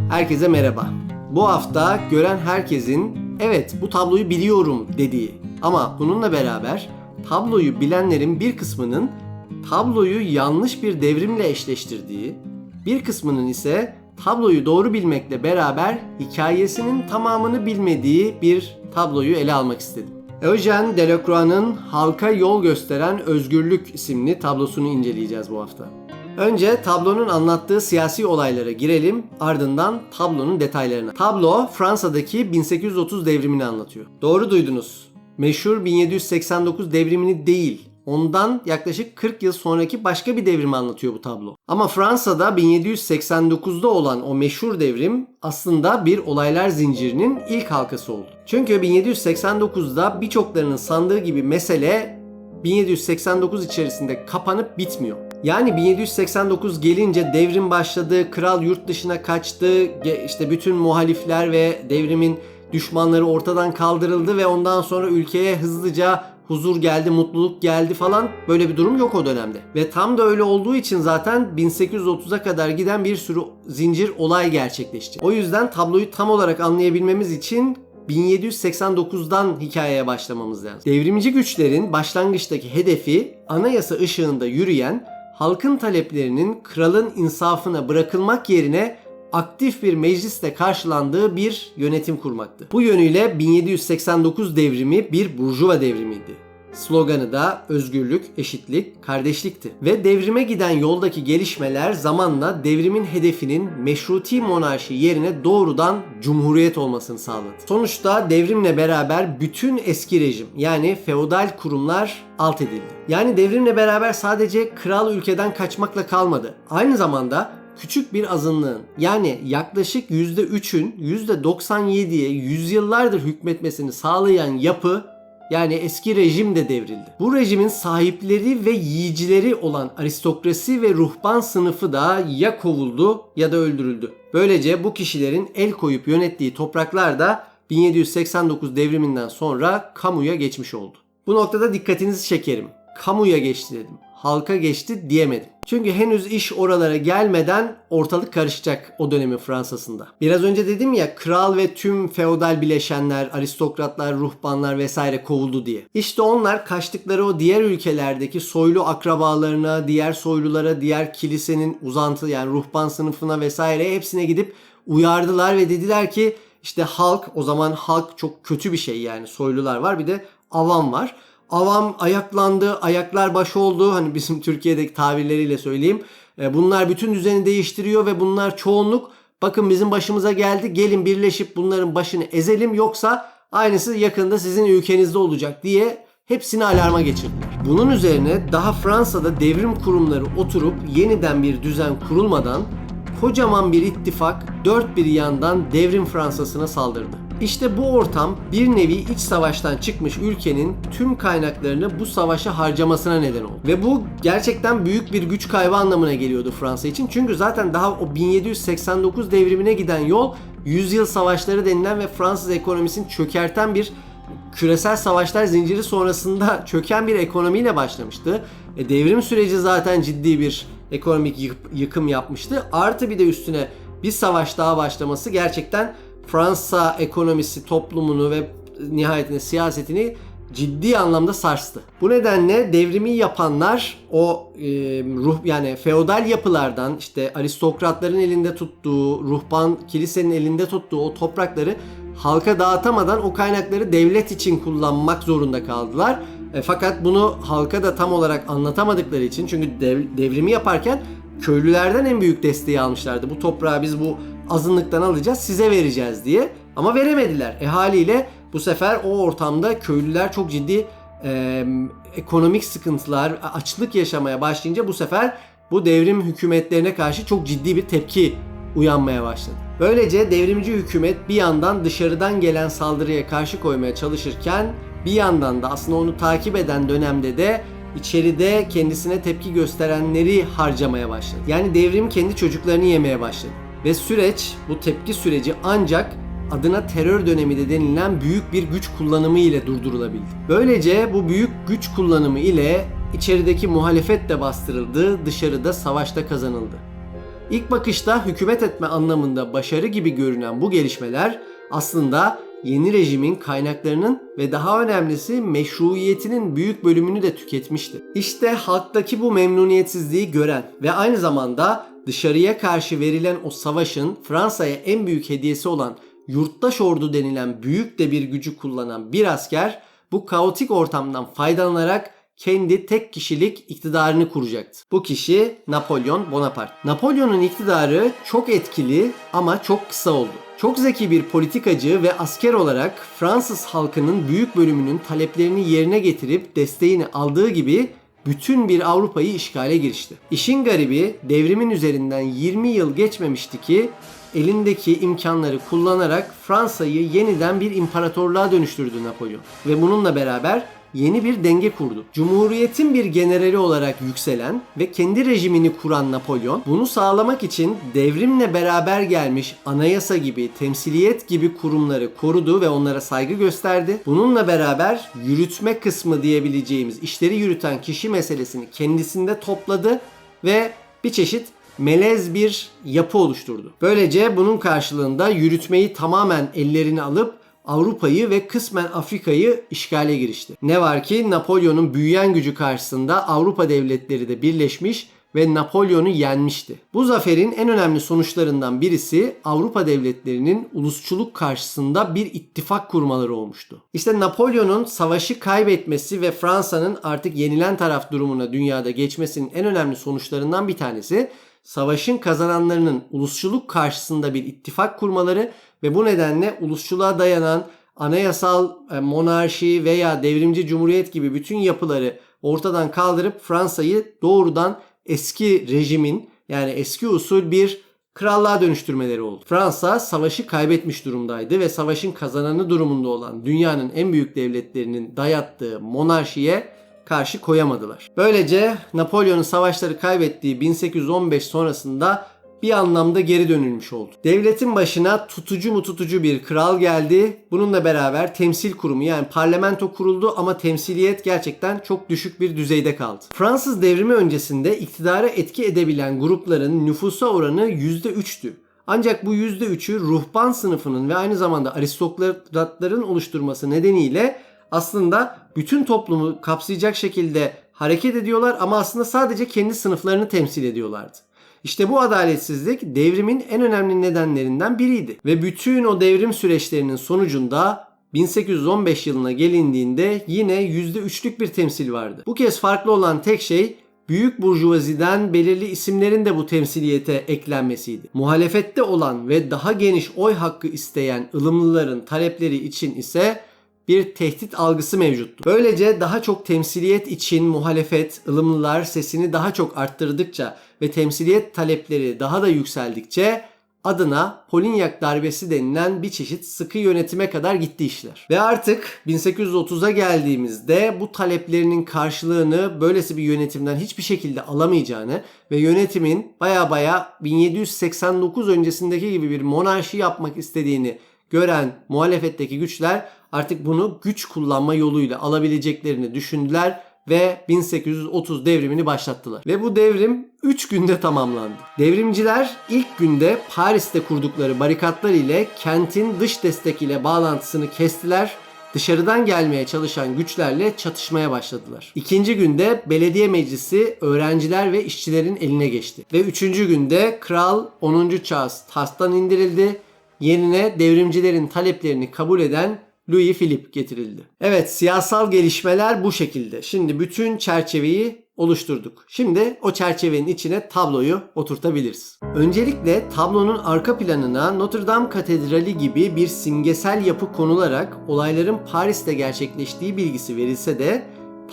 Herkese merhaba. Bu hafta gören herkesin evet bu tabloyu biliyorum dediği ama bununla beraber tabloyu bilenlerin bir kısmının tabloyu yanlış bir devrimle eşleştirdiği, bir kısmının ise tabloyu doğru bilmekle beraber hikayesinin tamamını bilmediği bir tabloyu ele almak istedim. Eugène Delacroix'ın Halka Yol Gösteren Özgürlük isimli tablosunu inceleyeceğiz bu hafta. Önce tablonun anlattığı siyasi olaylara girelim, ardından tablonun detaylarına. Tablo Fransa'daki 1830 devrimini anlatıyor. Doğru duydunuz. Meşhur 1789 devrimini değil, ondan yaklaşık 40 yıl sonraki başka bir devrimi anlatıyor bu tablo. Ama Fransa'da 1789'da olan o meşhur devrim aslında bir olaylar zincirinin ilk halkası oldu. Çünkü 1789'da birçoklarının sandığı gibi mesele 1789 içerisinde kapanıp bitmiyor. Yani 1789 gelince devrim başladı, kral yurt dışına kaçtı, işte bütün muhalifler ve devrimin düşmanları ortadan kaldırıldı ve ondan sonra ülkeye hızlıca huzur geldi, mutluluk geldi falan, böyle bir durum yok o dönemde. Ve tam da öyle olduğu için zaten 1830'a kadar giden bir sürü zincir olay gerçekleşti. O yüzden tabloyu tam olarak anlayabilmemiz için 1789'dan hikayeye başlamamız lazım. Devrimci güçlerin başlangıçtaki hedefi anayasa ışığında yürüyen, halkın taleplerinin kralın insafına bırakılmak yerine aktif bir meclisle karşılandığı bir yönetim kurmaktı. Bu yönüyle 1789 devrimi bir burjuva devrimiydi. Sloganı da özgürlük, eşitlik, kardeşlikti. Ve devrime giden yoldaki gelişmeler zamanla devrimin hedefinin meşruti monarşi yerine doğrudan cumhuriyet olmasını sağladı. Sonuçta devrimle beraber bütün eski rejim yani feodal kurumlar alt edildi. Yani devrimle beraber sadece kral ülkeden kaçmakla kalmadı. Aynı zamanda küçük bir azınlığın yani yaklaşık %3'ün %97'ye yüzyıllardır hükmetmesini sağlayan yapı yani eski rejim de devrildi. Bu rejimin sahipleri ve yiyicileri olan aristokrasi ve ruhban sınıfı da ya kovuldu ya da öldürüldü. Böylece bu kişilerin el koyup yönettiği topraklar da 1789 devriminden sonra kamuya geçmiş oldu. Bu noktada dikkatinizi çekerim. Kamuya geçti dedim. Halka geçti diyemedim. Çünkü henüz iş oralara gelmeden ortalık karışacak o dönemin Fransa'sında. Biraz önce dedim ya, kral ve tüm feodal bileşenler, aristokratlar, ruhbanlar vesaire kovuldu diye. İşte onlar kaçtıkları o diğer ülkelerdeki soylu akrabalarına, diğer soylulara, diğer kilisenin uzantı yani ruhban sınıfına vesaire hepsine gidip uyardılar ve dediler ki işte halk, o zaman halk çok kötü bir şey yani, soylular var bir de avam var. Avam ayaklandı, ayaklar baş oldu. Hani bizim Türkiye'deki tabirleriyle söyleyeyim. Bunlar bütün düzeni değiştiriyor ve bunlar çoğunluk. Bakın bizim başımıza geldi. Gelin birleşip bunların başını ezelim. Yoksa aynısı yakında sizin ülkenizde olacak diye hepsini alarma geçirdiler. Bunun üzerine daha Fransa'da devrim kurumları oturup yeniden bir düzen kurulmadan kocaman bir ittifak dört bir yandan devrim Fransa'sına saldırdı. İşte bu ortam bir nevi iç savaştan çıkmış ülkenin tüm kaynaklarını bu savaşa harcamasına neden oldu. Ve bu gerçekten büyük bir güç kaybı anlamına geliyordu Fransa için. Çünkü zaten daha o 1789 devrimine giden yol yüzyıl savaşları denilen ve Fransız ekonomisini çökerten bir küresel savaşlar zinciri sonrasında çöken bir ekonomiyle başlamıştı. Devrim süreci zaten ciddi bir ekonomik yıkım yapmıştı. Artı bir de üstüne bir savaş daha başlaması gerçekten Fransa ekonomisi, toplumunu ve nihayetinde siyasetini ciddi anlamda sarstı. Bu nedenle devrimi yapanlar o yani feodal yapılardan, işte aristokratların elinde tuttuğu, ruhban kilisenin elinde tuttuğu o toprakları halka dağıtamadan o kaynakları devlet için kullanmak zorunda kaldılar. Fakat bunu halka da tam olarak anlatamadıkları için, çünkü devrimi yaparken köylülerden en büyük desteği almışlardı. Bu toprağı biz bu azınlıktan alacağız, size vereceğiz diye. Ama veremediler. Haliyle bu sefer o ortamda köylüler çok ciddi ekonomik sıkıntılar, açlık yaşamaya başlayınca bu sefer bu devrim hükümetlerine karşı çok ciddi bir tepki uyanmaya başladı. Böylece devrimci hükümet bir yandan dışarıdan gelen saldırıya karşı koymaya çalışırken bir yandan da aslında onu takip eden dönemde de içeride kendisine tepki gösterenleri harcamaya başladı. Yani devrim kendi çocuklarını yemeye başladı. Ve süreç, bu tepki süreci ancak adına terör dönemi de denilen büyük bir güç kullanımı ile durdurulabildi. Böylece bu büyük güç kullanımı ile içerideki muhalefet de bastırıldı, dışarıda savaşta kazanıldı. İlk bakışta hükümet etme anlamında başarı gibi görünen bu gelişmeler aslında yeni rejimin kaynaklarının ve daha önemlisi meşruiyetinin büyük bölümünü de tüketmişti. İşte halktaki bu memnuniyetsizliği gören ve aynı zamanda dışarıya karşı verilen o savaşın Fransa'ya en büyük hediyesi olan yurttaş ordu denilen büyük de bir gücü kullanan bir asker bu kaotik ortamdan faydalanarak kendi tek kişilik iktidarını kuracaktı. Bu kişi Napolyon Bonaparte. Napolyon'un iktidarı çok etkili ama çok kısa oldu. Çok zeki bir politikacı ve asker olarak Fransız halkının büyük bölümünün taleplerini yerine getirip desteğini aldığı gibi bütün bir Avrupa'yı işgale girişti. İşin garibi devrimin üzerinden 20 yıl geçmemişti ki elindeki imkanları kullanarak Fransa'yı yeniden bir imparatorluğa dönüştürdü Napolyon. Ve bununla beraber yeni bir denge kurdu. Cumhuriyetin bir generali olarak yükselen ve kendi rejimini kuran Napolyon, bunu sağlamak için devrimle beraber gelmiş anayasa gibi, temsiliyet gibi kurumları korudu ve onlara saygı gösterdi. Bununla beraber yürütme kısmı diyebileceğimiz işleri yürüten kişi meselesini kendisinde topladı ve bir çeşit melez bir yapı oluşturdu. Böylece bunun karşılığında yürütmeyi tamamen ellerine alıp Avrupa'yı ve kısmen Afrika'yı işgale girişti. Ne var ki Napolyon'un büyüyen gücü karşısında Avrupa devletleri de birleşmiş ve Napolyon'u yenmişti. Bu zaferin en önemli sonuçlarından birisi Avrupa devletlerinin ulusçuluk karşısında bir ittifak kurmaları olmuştu. İşte Napolyon'un savaşı kaybetmesi ve Fransa'nın artık yenilen taraf durumuna dünyada geçmesinin en önemli sonuçlarından bir tanesi savaşın kazananlarının ulusçuluk karşısında bir ittifak kurmaları ve bu nedenle ulusçuluğa dayanan anayasal monarşi veya devrimci cumhuriyet gibi bütün yapıları ortadan kaldırıp Fransa'yı doğrudan eski rejimin yani eski usul bir krallığa dönüştürmeleri oldu. Fransa savaşı kaybetmiş durumdaydı ve savaşın kazananı durumunda olan dünyanın en büyük devletlerinin dayattığı monarşiye karşı koyamadılar. Böylece Napolyon'un savaşları kaybettiği 1815 sonrasında bir anlamda geri dönülmüş oldu. Devletin başına tutucu bir kral geldi. Bununla beraber temsil kurumu yani parlamento kuruldu ama temsiliyet gerçekten çok düşük bir düzeyde kaldı. Fransız devrimi öncesinde iktidara etki edebilen grupların nüfusa oranı %3'tü. Ancak bu %3'ü ruhban sınıfının ve aynı zamanda aristokratların oluşturması nedeniyle aslında bütün toplumu kapsayacak şekilde hareket ediyorlar ama aslında sadece kendi sınıflarını temsil ediyorlardı. İşte bu adaletsizlik devrimin en önemli nedenlerinden biriydi. Ve bütün o devrim süreçlerinin sonucunda 1815 yılına gelindiğinde yine %3'lük bir temsil vardı. Bu kez farklı olan tek şey büyük burjuvaziden belirli isimlerin de bu temsiliyete eklenmesiydi. Muhalefette olan ve daha geniş oy hakkı isteyen ılımlıların talepleri için ise bir tehdit algısı mevcuttu. Böylece daha çok temsiliyet için muhalefet, ılımlılar sesini daha çok arttırdıkça ve temsiliyet talepleri daha da yükseldikçe adına Polignac darbesi denilen bir çeşit sıkı yönetime kadar gitti işler. Ve artık 1830'a geldiğimizde bu taleplerinin karşılığını böylesi bir yönetimden hiçbir şekilde alamayacağını ve yönetimin baya 1789 öncesindeki gibi bir monarşi yapmak istediğini gören muhalefetteki güçler artık bunu güç kullanma yoluyla alabileceklerini düşündüler ve 1830 devrimini başlattılar. Ve bu devrim 3 günde tamamlandı. Devrimciler ilk günde Paris'te kurdukları barikatlar ile kentin dış destek ile bağlantısını kestiler. Dışarıdan gelmeye çalışan güçlerle çatışmaya başladılar. İkinci günde belediye meclisi öğrenciler ve işçilerin eline geçti. Ve üçüncü günde Kral 10. Charles tahttan indirildi. Yerine devrimcilerin taleplerini kabul eden Louis Philippe getirildi. Evet, siyasal gelişmeler bu şekilde. Şimdi bütün çerçeveyi oluşturduk. Şimdi o çerçevenin içine tabloyu oturtabiliriz. Öncelikle tablonun arka planına Notre Dame Katedrali gibi bir simgesel yapı konularak olayların Paris'te gerçekleştiği bilgisi verilse de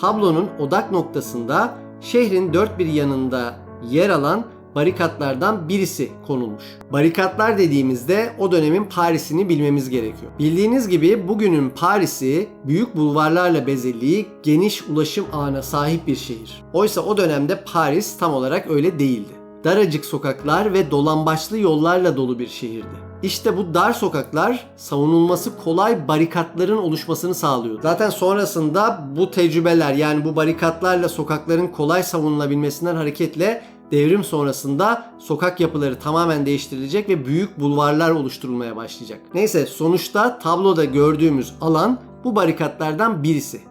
tablonun odak noktasında şehrin dört bir yanında yer alan barikatlardan birisi konulmuş. Barikatlar dediğimizde o dönemin Paris'ini bilmemiz gerekiyor. Bildiğiniz gibi bugünün Paris'i büyük bulvarlarla bezeli, geniş ulaşım ağına sahip bir şehir. Oysa o dönemde Paris tam olarak öyle değildi. Daracık sokaklar ve dolambaçlı yollarla dolu bir şehirdi. İşte bu dar sokaklar savunulması kolay barikatların oluşmasını sağlıyor. Zaten sonrasında bu tecrübeler yani bu barikatlarla sokakların kolay savunulabilmesinden hareketle devrim sonrasında sokak yapıları tamamen değiştirilecek ve büyük bulvarlar oluşturulmaya başlayacak. Neyse, sonuçta tabloda gördüğümüz alan bu barikatlardan birisi.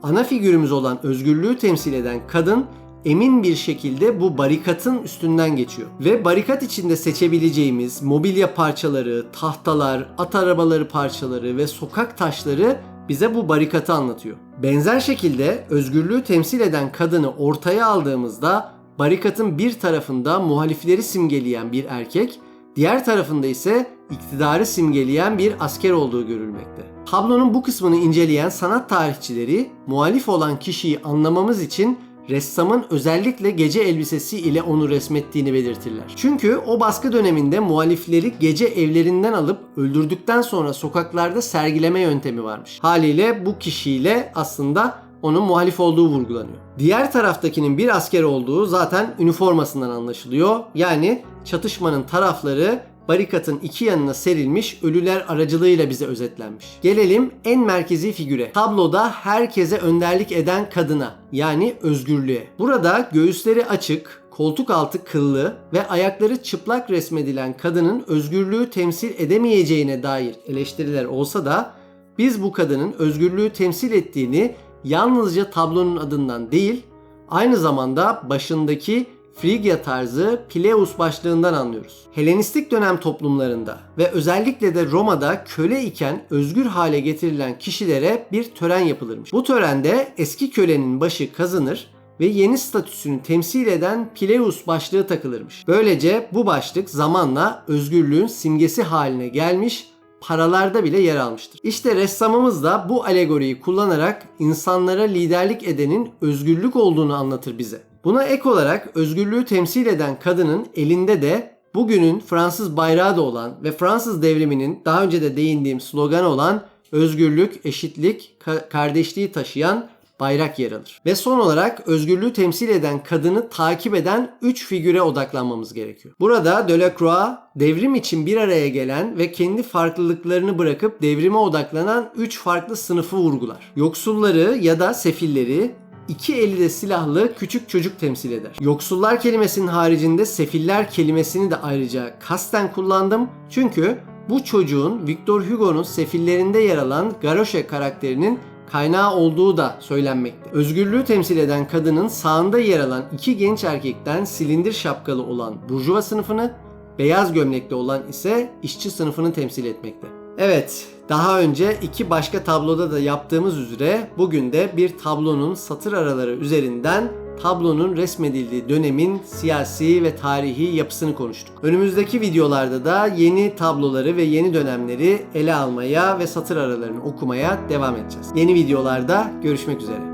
Ana figürümüz olan özgürlüğü temsil eden kadın emin bir şekilde bu barikatın üstünden geçiyor. Ve barikat içinde seçebileceğimiz mobilya parçaları, tahtalar, at arabaları parçaları ve sokak taşları bize bu barikatı anlatıyor. Benzer şekilde özgürlüğü temsil eden kadını ortaya aldığımızda barikatın bir tarafında muhalifleri simgeleyen bir erkek, diğer tarafında ise iktidarı simgeleyen bir asker olduğu görülmekte. Tablonun bu kısmını inceleyen sanat tarihçileri muhalif olan kişiyi anlamamız için ressamın özellikle gece elbisesi ile onu resmettiğini belirtirler. Çünkü o baskı döneminde muhalifleri gece evlerinden alıp öldürdükten sonra sokaklarda sergileme yöntemi varmış. Haliyle bu kişiyle aslında onun muhalif olduğu vurgulanıyor. Diğer taraftakinin bir asker olduğu zaten üniformasından anlaşılıyor. Yani çatışmanın tarafları barikatın iki yanına serilmiş ölüler aracılığıyla bize özetlenmiş. Gelelim en merkezi figüre. Tabloda herkese önderlik eden kadına, yani özgürlüğe. Burada göğüsleri açık, koltuk altı kıllı ve ayakları çıplak resmedilen kadının özgürlüğü temsil edemeyeceğine dair eleştiriler olsa da biz bu kadının özgürlüğü temsil ettiğini yalnızca tablonun adından değil, aynı zamanda başındaki Frigya tarzı Pileus başlığından anlıyoruz. Helenistik dönem toplumlarında ve özellikle de Roma'da köle iken özgür hale getirilen kişilere bir tören yapılırmış. Bu törende eski kölenin başı kazınır ve yeni statüsünü temsil eden Pileus başlığı takılırmış. Böylece bu başlık zamanla özgürlüğün simgesi haline gelmiş, paralarda bile yer almıştır. İşte ressamımız da bu alegoriyi kullanarak insanlara liderlik edenin özgürlük olduğunu anlatır bize. Buna ek olarak özgürlüğü temsil eden kadının elinde de bugünün Fransız bayrağı da olan ve Fransız devriminin daha önce de değindiğim sloganı olan özgürlük, eşitlik, kardeşliği taşıyan bayrak yer alır. Ve son olarak özgürlüğü temsil eden kadını takip eden 3 figüre odaklanmamız gerekiyor. Burada Delacroix devrim için bir araya gelen ve kendi farklılıklarını bırakıp devrime odaklanan 3 farklı sınıfı vurgular. Yoksulları ya da sefilleri, İki eli de silahlı küçük çocuk temsil eder. Yoksullar kelimesinin haricinde sefiller kelimesini de ayrıca kasten kullandım. Çünkü bu çocuğun Victor Hugo'nun Sefillerinde yer alan Gavroche karakterinin kaynağı olduğu da söylenmekte. Özgürlüğü temsil eden kadının sağında yer alan iki genç erkekten silindir şapkalı olan burjuva sınıfını, beyaz gömlekli olan ise işçi sınıfını temsil etmekte. Evet, daha önce iki başka tabloda da yaptığımız üzere bugün de bir tablonun satır araları üzerinden tablonun resmedildiği dönemin siyasi ve tarihi yapısını konuştuk. Önümüzdeki videolarda da yeni tabloları ve yeni dönemleri ele almaya ve satır aralarını okumaya devam edeceğiz. Yeni videolarda görüşmek üzere.